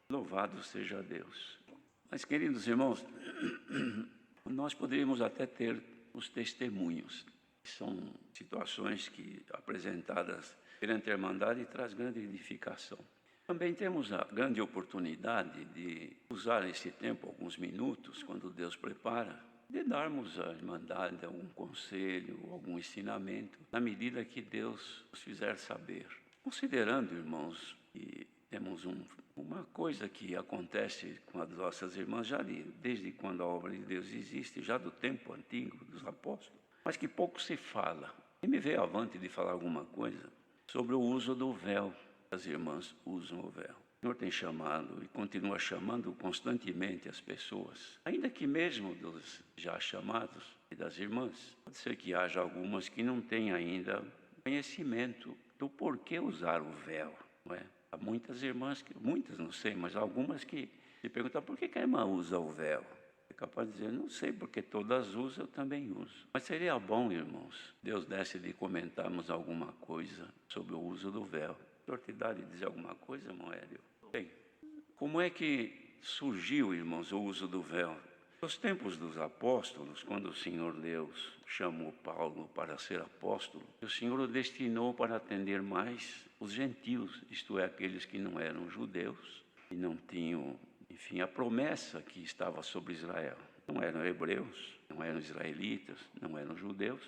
Louvado seja Deus. Mas, queridos irmãos, nós poderíamos até ter os testemunhos, que são situações que, apresentadas perante a Irmandade, traz grande edificação. Também temos a grande oportunidade de usar esse tempo, alguns minutos, quando Deus prepara, de darmos à Irmandade algum conselho, algum ensinamento, na medida que Deus nos fizer saber. Considerando, irmãos, que temos uma coisa que acontece com as nossas irmãs já desde quando a obra de Deus existe, já do tempo antigo dos apóstolos, mas que pouco se fala. E me veio avante de falar alguma coisa sobre o uso do véu. As irmãs usam o véu. O Senhor tem chamado e continua chamando constantemente as pessoas, ainda que mesmo dos já chamados e das irmãs. Pode ser que haja algumas que não têm ainda conhecimento do porquê usar o véu, não é? Há muitas irmãs, muitas não sei, mas algumas que se perguntam por que a irmã usa o véu. É capaz de dizer, não sei, porque todas usam, eu também uso. Mas seria bom, irmãos, Deus desse de comentarmos alguma coisa sobre o uso do véu. A senhor te dá de dizer alguma coisa, irmão Hélio? Bem, como é que surgiu, irmãos, o uso do véu? Nos tempos dos apóstolos, quando o Senhor Deus chamou Paulo para ser apóstolo, o Senhor o destinou para atender mais os gentios, isto é, aqueles que não eram judeus e não tinham, enfim, a promessa que estava sobre Israel. Não eram hebreus, não eram israelitas, não eram judeus,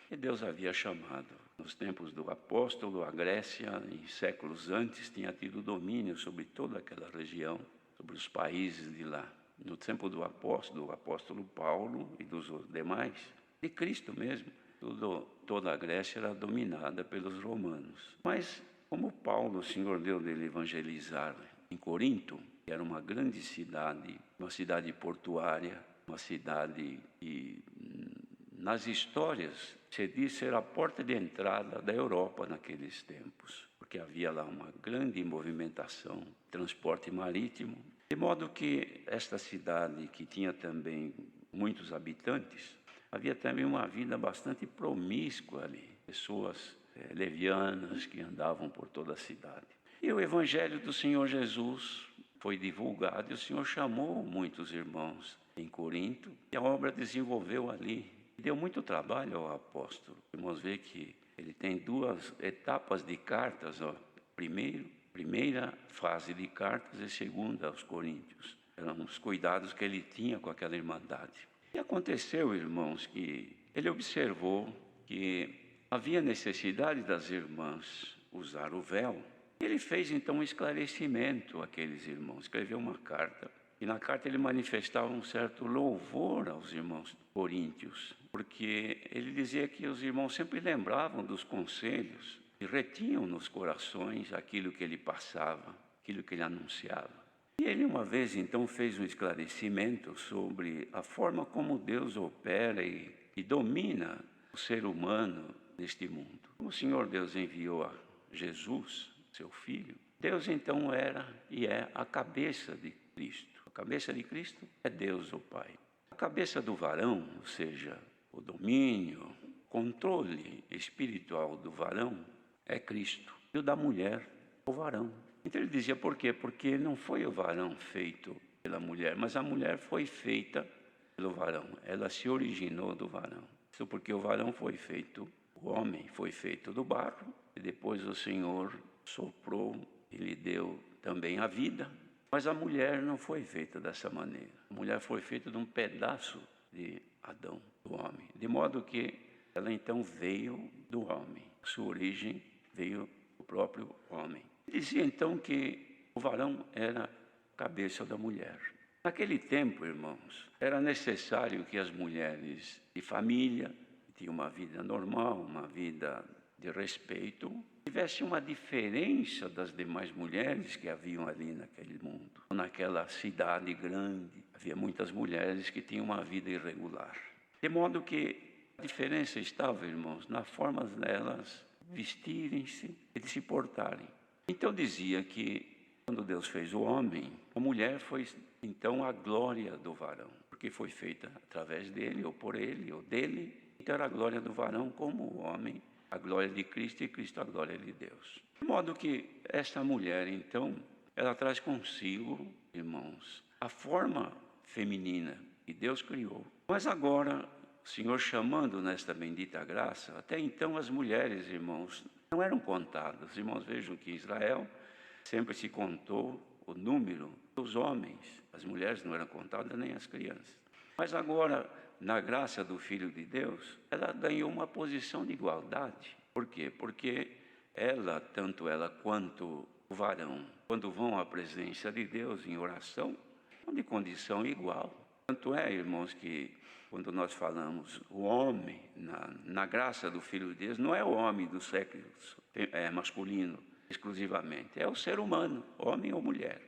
e Deus havia chamado. Nos tempos do apóstolo, a Grécia, em séculos antes, tinha tido domínio sobre toda aquela região, sobre os países de lá. No tempo do apóstolo Paulo e dos demais, de Cristo mesmo, toda a Grécia era dominada pelos romanos. Mas, como Paulo, o Senhor deu dele evangelizar em Corinto, que era uma grande cidade, uma cidade portuária, uma cidade que, nas histórias, se diz ser a porta de entrada da Europa naqueles tempos, porque havia lá uma grande movimentação, transporte marítimo, de modo que esta cidade, que tinha também muitos habitantes, havia também uma vida bastante promíscua ali, pessoas levianas que andavam por toda a cidade. E o Evangelho do Senhor Jesus foi divulgado e o Senhor chamou muitos irmãos em Corinto e a obra desenvolveu ali. Deu muito trabalho ao apóstolo. Vamos ver que ele tem duas etapas de cartas. Primeira fase de cartas e segunda aos Coríntios. Eram os cuidados que ele tinha com aquela irmandade. E aconteceu, irmãos, que ele observou que havia necessidade das irmãs usar o véu. Ele fez então um esclarecimento àqueles irmãos, escreveu uma carta. E na carta ele manifestava um certo louvor aos irmãos coríntios, porque ele dizia que os irmãos sempre lembravam dos conselhos e retinham nos corações aquilo que ele passava, aquilo que ele anunciava. E ele uma vez então fez um esclarecimento sobre a forma como Deus opera e domina o ser humano neste mundo. Como o Senhor Deus enviou a Jesus, seu Filho, Deus então era e é a cabeça de Cristo. A cabeça de Cristo é Deus, o Pai. A cabeça do varão, ou seja, o domínio, controle espiritual do varão, é Cristo. E o da mulher, o varão. Então ele dizia por quê? Porque não foi o varão feito pela mulher, mas a mulher foi feita pelo varão. Ela se originou do varão. Isso porque o varão foi feito, o homem foi feito do barro, e depois o Senhor soprou e lhe deu também a vida. Mas a mulher não foi feita dessa maneira. A mulher foi feita de um pedaço de Adão, do homem. De modo que ela então veio do homem. Sua origem veio do próprio homem. Dizia então que o varão era a cabeça da mulher. Naquele tempo, irmãos, era necessário que as mulheres de família, que tinham uma vida normal, uma vida de respeito, tivesse uma diferença das demais mulheres que haviam ali naquele mundo. Naquela cidade grande, havia muitas mulheres que tinham uma vida irregular. De modo que a diferença estava, irmãos, na forma delas vestirem-se e de se portarem. Então dizia que quando Deus fez o homem, a mulher foi então a glória do varão, porque foi feita através dele, ou por ele, ou dele. Então era a glória do varão como o homem, a glória de Cristo e Cristo a glória de Deus. De modo que esta mulher, então, ela traz consigo, irmãos, a forma feminina que Deus criou. Mas agora, o Senhor chamando nesta bendita graça, até então as mulheres, irmãos, não eram contadas. Irmãos, vejam que em Israel sempre se contou o número dos homens. As mulheres não eram contadas, nem as crianças. Mas agora, na graça do Filho de Deus, ela ganhou uma posição de igualdade. Por quê? Porque ela, tanto ela quanto o varão, quando vão à presença de Deus em oração, são de condição igual. Tanto é, irmãos, que quando nós falamos o homem, na graça do Filho de Deus, não é o homem do sexo masculino exclusivamente, é o ser humano, homem ou mulher.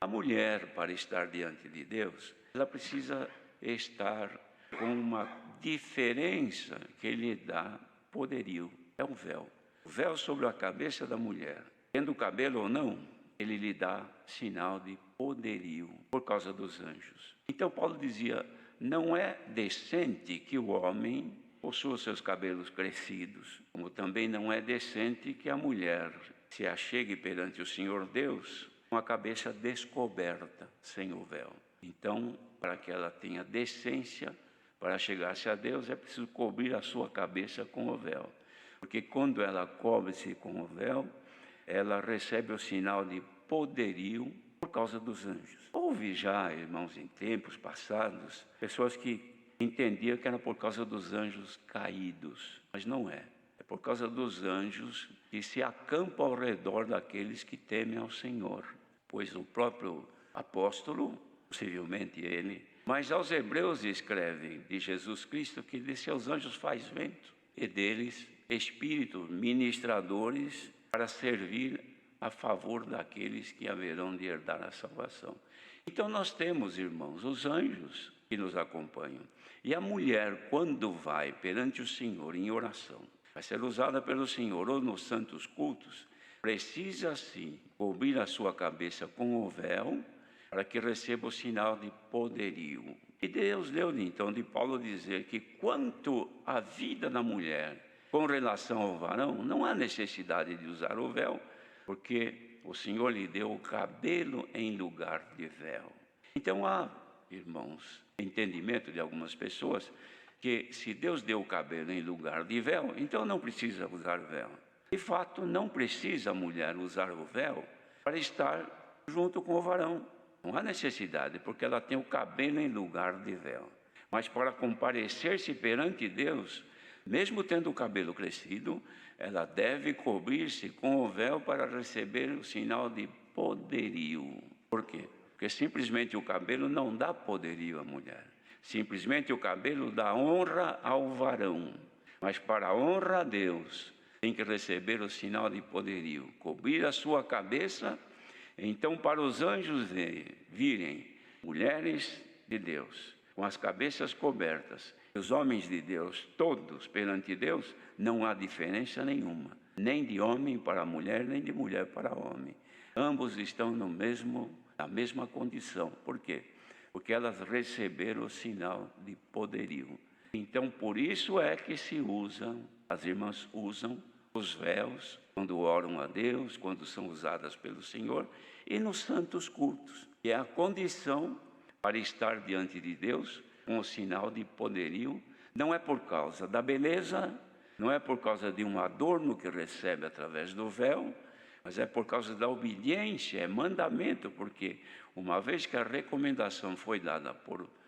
A mulher, para estar diante de Deus, ela precisa estar com uma diferença que lhe dá poderio, é um véu. O véu sobre a cabeça da mulher, tendo cabelo ou não, ele lhe dá sinal de poderio por causa dos anjos. Então Paulo dizia, não é decente que o homem possua seus cabelos crescidos, como também não é decente que a mulher se achegue perante o Senhor Deus com a cabeça descoberta, sem o véu. Então, para que ela tenha decência, para chegar-se a Deus, é preciso cobrir a sua cabeça com o véu. Porque quando ela cobre-se com o véu, ela recebe o sinal de poderio por causa dos anjos. Houve já, irmãos, em tempos passados, pessoas que entendiam que era por causa dos anjos caídos, mas não é. É por causa dos anjos que se acampam ao redor daqueles que temem ao Senhor. Pois o próprio apóstolo, possivelmente ele, mas aos hebreus escreve de Jesus Cristo que de seus anjos faz vento, e deles espíritos ministradores para servir a favor daqueles que haverão de herdar a salvação. Então nós temos, irmãos, os anjos que nos acompanham. E a mulher, quando vai perante o Senhor em oração, vai ser usada pelo Senhor ou nos santos cultos, precisa sim cobrir a sua cabeça com o véu para que receba o sinal de poderio. E Deus deu então de Paulo dizer que quanto à vida da mulher com relação ao varão, não há necessidade de usar o véu, porque o Senhor lhe deu o cabelo em lugar de véu. Então há, irmãos, entendimento de algumas pessoas que se Deus deu o cabelo em lugar de véu, então não precisa usar véu. De fato, não precisa a mulher usar o véu para estar junto com o varão. Não há necessidade, porque ela tem o cabelo em lugar de véu. Mas para comparecer-se perante Deus, mesmo tendo o cabelo crescido, ela deve cobrir-se com o véu para receber o sinal de poderio. Por quê? Porque simplesmente o cabelo não dá poderio à mulher. Simplesmente o cabelo dá honra ao varão. Mas para a honra a Deus, tem que receber o sinal de poderio. Cobrir a sua cabeça. Então, para os anjos virem mulheres de Deus, com as cabeças cobertas, os homens de Deus, todos perante Deus, não há diferença nenhuma, nem de homem para mulher, nem de mulher para homem. Ambos estão na mesma condição. Por quê? Porque elas receberam o sinal de poderio. Então, por isso é que as irmãs usam os véus quando oram a Deus, quando são usadas pelo Senhor, e nos santos cultos, que é a condição para estar diante de Deus com o sinal de poderio. Não é por causa da beleza, não é por causa de um adorno que recebe através do véu, mas é por causa da obediência, é mandamento, porque uma vez que a recomendação foi dada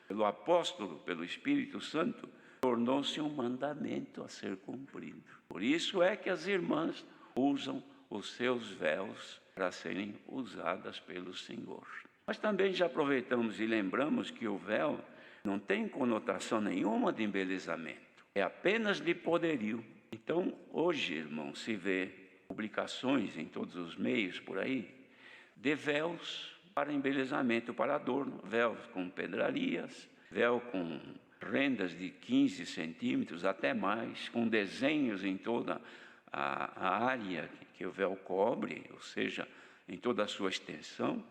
pelo apóstolo, pelo Espírito Santo, tornou-se um mandamento a ser cumprido. Por isso é que as irmãs usam os seus véus para serem usadas pelo Senhor. Mas também já aproveitamos e lembramos que o véu não tem conotação nenhuma de embelezamento, é apenas de poderio. Então, hoje, irmão, se vê publicações em todos os meios por aí, de véus para embelezamento, para adorno, véus com pedrarias, véu com rendas de 15 centímetros, até mais, com desenhos em toda a área que o véu cobre, ou seja, em toda a sua extensão.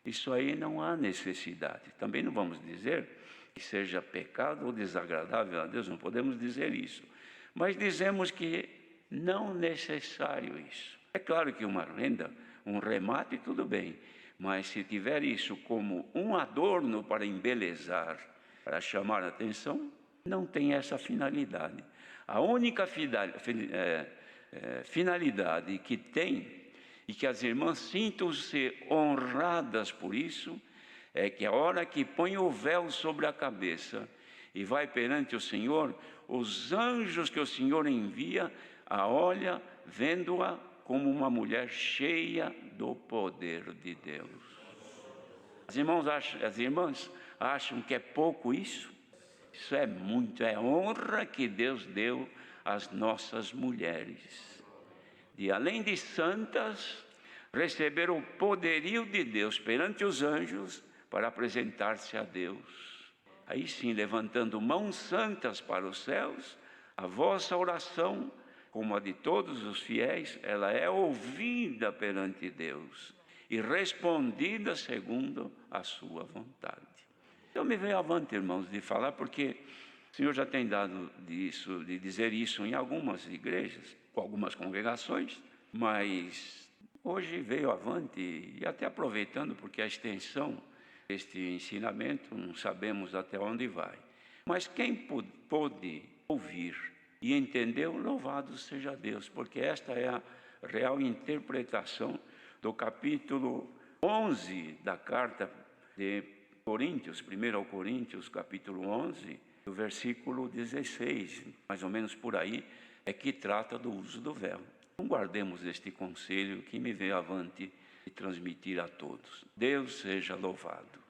Isso aí não há necessidade. Também não vamos dizer que seja pecado ou desagradável a Deus, não podemos dizer isso. Mas dizemos que não necessário isso. É claro que uma renda um remate, tudo bem. Mas se tiver isso como um adorno para embelezar, para chamar a atenção, não tem essa finalidade. A única finalidade que tem, e que as irmãs sintam-se honradas por isso, é que a hora que põe o véu sobre a cabeça e vai perante o Senhor, os anjos que o Senhor envia a olha, vendo-a como uma mulher cheia do poder de Deus. As irmãs acham que é pouco isso? Isso é muito, é honra que Deus deu às nossas mulheres. De além de santas, receber o poderio de Deus perante os anjos para apresentar-se a Deus. Aí sim, levantando mãos santas para os céus, a vossa oração, como a de todos os fiéis, ela é ouvida perante Deus e respondida segundo a sua vontade. Então me veio avante, irmãos, de falar, porque o Senhor já tem dado de dizer isso em algumas igrejas, com algumas congregações, mas hoje veio avante, e até aproveitando, porque a extensão deste ensinamento, não sabemos até onde vai. Mas quem pôde ouvir e entendeu, louvado seja Deus, porque esta é a real interpretação do capítulo 11 da carta de Coríntios, 1 Coríntios, capítulo 11, o versículo 16, mais ou menos por aí, é que trata do uso do véu. Então guardemos este conselho que me veio avante e transmitir a todos. Deus seja louvado.